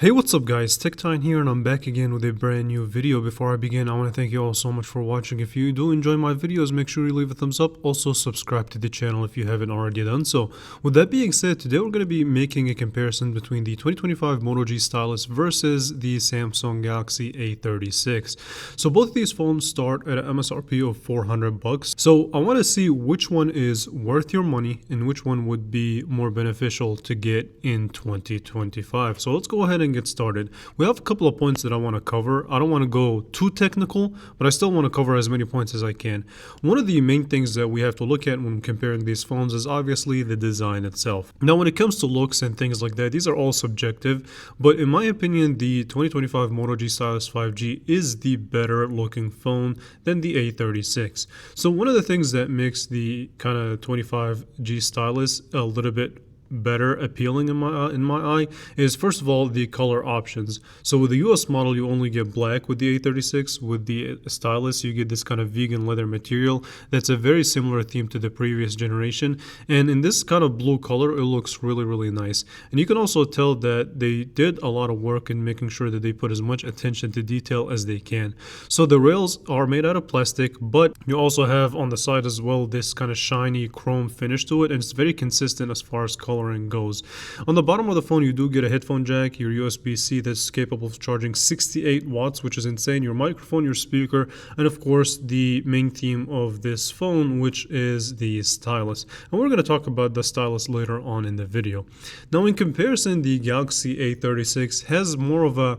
Hey, what's up guys, TechTime here and I'm back again with a brand new video. Before I begin, I want to thank you all so much for watching. If you do enjoy my videos, make sure you leave a thumbs up. Also subscribe to the channel if you haven't already done so. With that being said, today we're going to be making a comparison between the 2025 Moto G Stylus versus the Samsung Galaxy A36. So both of these phones start at an MSRP of 400 bucks. So I want to see which one is worth your money and which one would be more beneficial to get in 2025. So let's go ahead and get started. We have a couple of points that I want to cover. I don't want to go too technical, but I still want to cover as many points as I can. One of the main things that we have to look at when comparing these phones is obviously the design itself. Now, when it comes to looks and things like that, these are all subjective, but in my opinion, the 2025 Moto G Stylus 5G is the better looking phone than the A36. So one of the things that makes the kind of 25G Stylus a little bit better appealing in my eye is, first of all, the color options. So with the US model you only get black. With the A36, with the Stylus, you get this kind of vegan leather material that's a very similar theme to the previous generation, and in this kind of blue color it looks really nice. And you can also tell that they did a lot of work in making sure that they put as much attention to detail as they can. So the rails are made out of plastic, but you also have on the side as well this kind of shiny chrome finish to it, and it's very consistent as far as coloring goes. On the bottom of the phone you do get a headphone jack, your USB-C that's capable of charging 68 watts, which is insane, your microphone, your speaker, and of course the main theme of this phone, which is the stylus. And we're going to talk about the stylus later on in the video. Now, in comparison, the Galaxy A36 has more of a,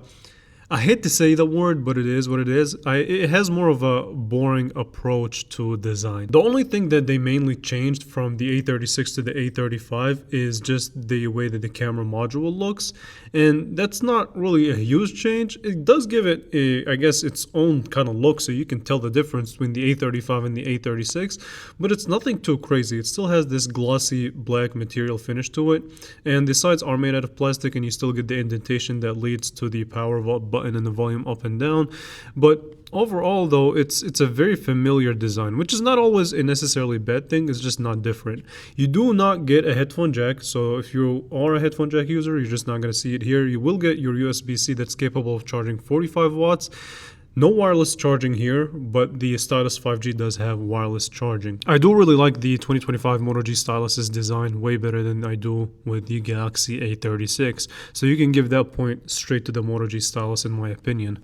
I hate to say the word, but it is what it is. It has more of a boring approach to design. The only thing that they mainly changed from the A36 to the A35 is just the way that the camera module looks. And that's not really a huge change. It does give it, I guess, its own kind of look, so you can tell the difference between the A35 and the A36. But it's nothing too crazy. It still has this glossy black material finish to it. And the sides are made out of plastic, and you still get the indentation that leads to the power button and the volume up and down. But overall though, it's a very familiar design, which is not always a necessarily bad thing. It's just not different. You do not get a headphone jack, so if you are a headphone jack user, you're just not going to see it here. You will get your USB-C that's capable of charging 45 watts. No wireless charging here, but the Stylus 5G does have wireless charging. I do really like the 2025 Moto G Stylus's design way better than I do with the Galaxy A36. So you can give that point straight to the Moto G Stylus in my opinion.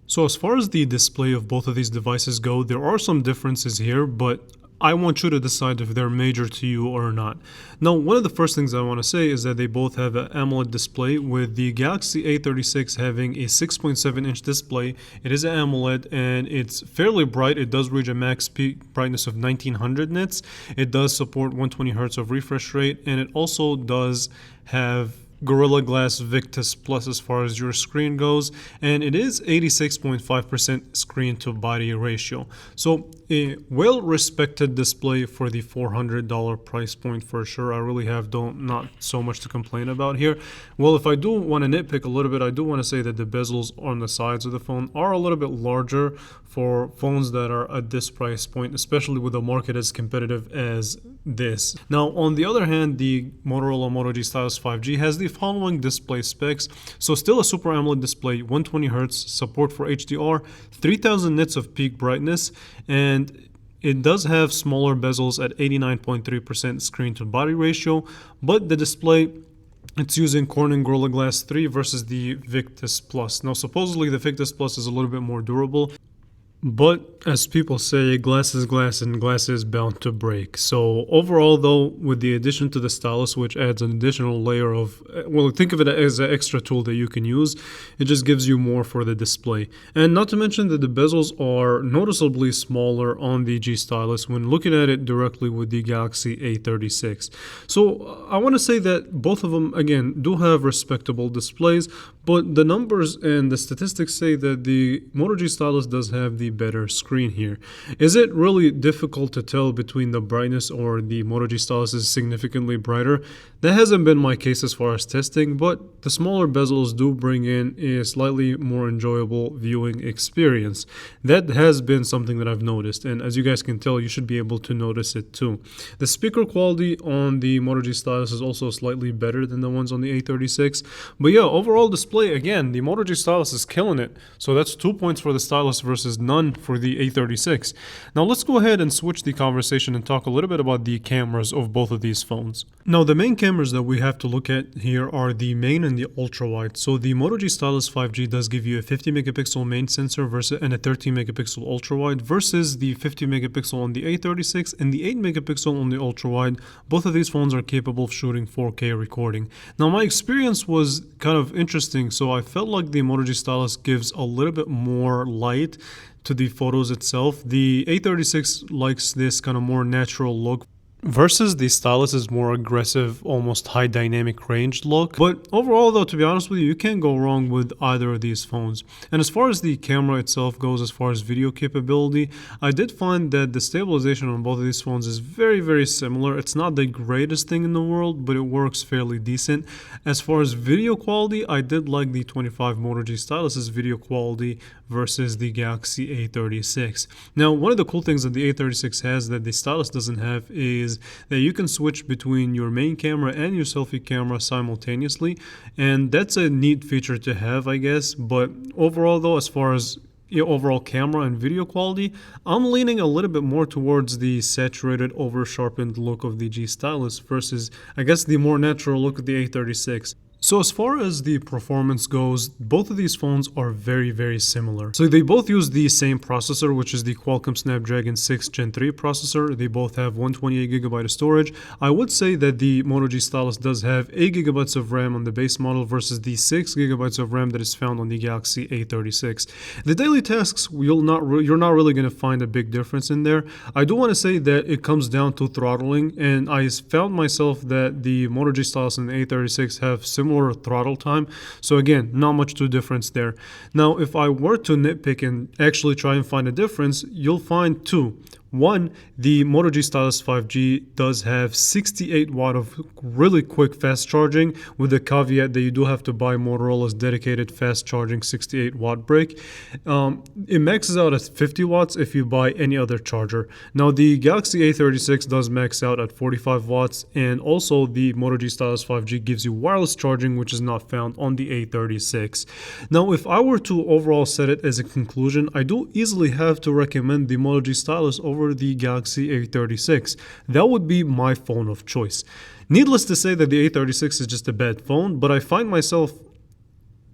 So as far as the display of both of these devices go, there are some differences here, but I want you to decide if they're major to you or not. Now, one of the first things I want to say is that they both have an AMOLED display, with the Galaxy A36 having a 6.7-inch display. It is an AMOLED and it's fairly bright. It does reach a max peak brightness of 1900 nits. It does support 120 Hz of refresh rate, and it also does have Gorilla Glass Victus Plus as far as your screen goes, and it is 86.5% screen to body ratio. So a well-respected display for the $400 price point for sure. I really have not so much to complain about here. Well, if I do want to nitpick a little bit, I do want to say that the bezels on the sides of the phone are a little bit larger for phones that are at this price point, especially with a market as competitive as this. Now, on the other hand, the Motorola Moto G Stylus 5G has the following display specs. So still a Super AMOLED display, 120 Hz, support for HDR, 3000 nits of peak brightness, and it does have smaller bezels at 89.3% screen to body ratio, but the display, it's using Corning Gorilla Glass 3 versus the Victus Plus. Now, supposedly the Victus Plus is a little bit more durable, but as people say, glass is glass and glass is bound to break. So overall though, with the addition to the stylus, which adds an additional layer of, well, think of it as an extra tool that you can use, it just gives you more for the display. And not to mention that the bezels are noticeably smaller on the G Stylus when looking at it directly with the Galaxy A36. So I want to say that both of them, again, do have respectable displays, but the numbers and the statistics say that the Moto G Stylus does have the better screen. screen here. Is it really difficult to tell between the brightness or the Moto G Stylus is significantly brighter? That hasn't been my case as far as testing, but the smaller bezels do bring in a slightly more enjoyable viewing experience. That has been something that I've noticed, and as you guys can tell, you should be able to notice it too. The speaker quality on the Moto G Stylus is also slightly better than the ones on the A36, but yeah, overall display, again, the Moto G Stylus is killing it. So that's 2 points for the Stylus versus none for the A36. Now let's go ahead and switch the conversation and talk a little bit about the cameras of both of these phones. Now the main cameras that we have to look at here are the main and the ultra wide. So the Moto G Stylus 5G does give you a 50 megapixel main sensor versus and a 13 megapixel ultra wide versus the 50 megapixel on the A36 and the 8 megapixel on the ultra wide. Both of these phones are capable of shooting 4K recording. Now my experience was kind of interesting, so I felt like the Moto G Stylus gives a little bit more light to the photos itself. The A36 likes this kind of more natural look versus the Stylus is more aggressive, almost high dynamic range look. But overall though, to be honest with you, you can't go wrong with either of these phones. And as far as the camera itself goes, as far as video capability, I did find that the stabilization on both of these phones is very similar. It's not the greatest thing in the world, but it works fairly decent. As far as video quality, I did like the 25 Moto G Stylus's video quality versus the Galaxy A36. Now, one of the cool things that the A36 has that the Stylus doesn't have is that you can switch between your main camera and your selfie camera simultaneously, and that's a neat feature to have, I guess. But overall though, as far as your overall camera and video quality, I'm leaning a little bit more towards the saturated, over sharpened look of the G Stylus versus, I guess, the more natural look of the A36. So as far as the performance goes, both of these phones are very similar. So they both use the same processor, which is the Qualcomm Snapdragon 6 Gen 3 processor. They both have 128GB of storage. I would say that the Moto G Stylus does have 8GB of RAM on the base model versus the 6GB of RAM that is found on the Galaxy A36. The daily tasks, you're not really going to find a big difference in there. I do want to say that it comes down to throttling, and I found myself that the Moto G Stylus and the A36 have similar throttle time. So again, not much to difference there. Now, if I were to nitpick and actually try and find a difference, you'll find two. One, the Moto G Stylus 5G does have 68 watt of really quick fast charging, with the caveat that you do have to buy Motorola's dedicated fast charging 68 watt brick. It maxes out at 50 watts if you buy any other charger. Now the Galaxy A36 does max out at 45 watts, and also the Moto G Stylus 5G gives you wireless charging, which is not found on the A36. Now if I were to overall set it as a conclusion, I do easily have to recommend the Moto G Stylus over the Galaxy A36. That would be my phone of choice. Needless to say that the A36 is just a bad phone, but I find myself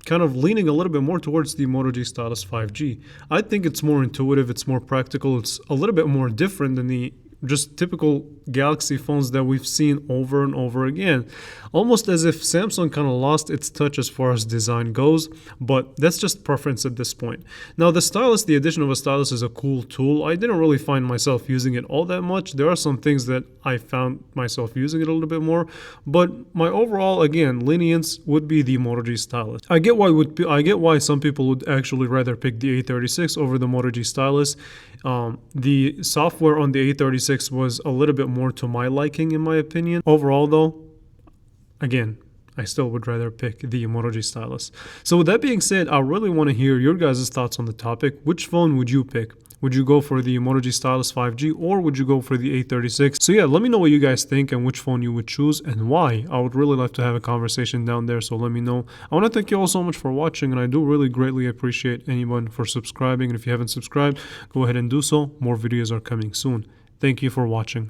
kind of leaning a little bit more towards the Moto G Stylus 5G. I think it's more intuitive, it's more practical, it's a little bit more different than the just typical Galaxy phones that we've seen over and over again. Almost as if Samsung kind of lost its touch as far as design goes, but that's just preference at this point. Now the Stylus, the addition of a Stylus is a cool tool. I didn't really find myself using it all that much. There are some things that I found myself using it a little bit more, but my overall, again, lenience would be the Moto G Stylus. I get why some people would actually rather pick the A36 over the Moto G Stylus. The software on the A36 was a little bit more to my liking, in my opinion. Overall though, again, I still would rather pick the Moto G Stylus. So with that being said, I really want to hear your guys' thoughts on the topic. Which phone would you pick? Would you go for the Moto G Stylus 5G or would you go for the A36? So yeah, let me know what you guys think and which phone you would choose and why. I would really like to have a conversation down there, so let me know. I want to thank you all so much for watching, and I do really greatly appreciate anyone for subscribing. And if you haven't subscribed, go ahead and do so. More videos are coming soon. Thank you for watching.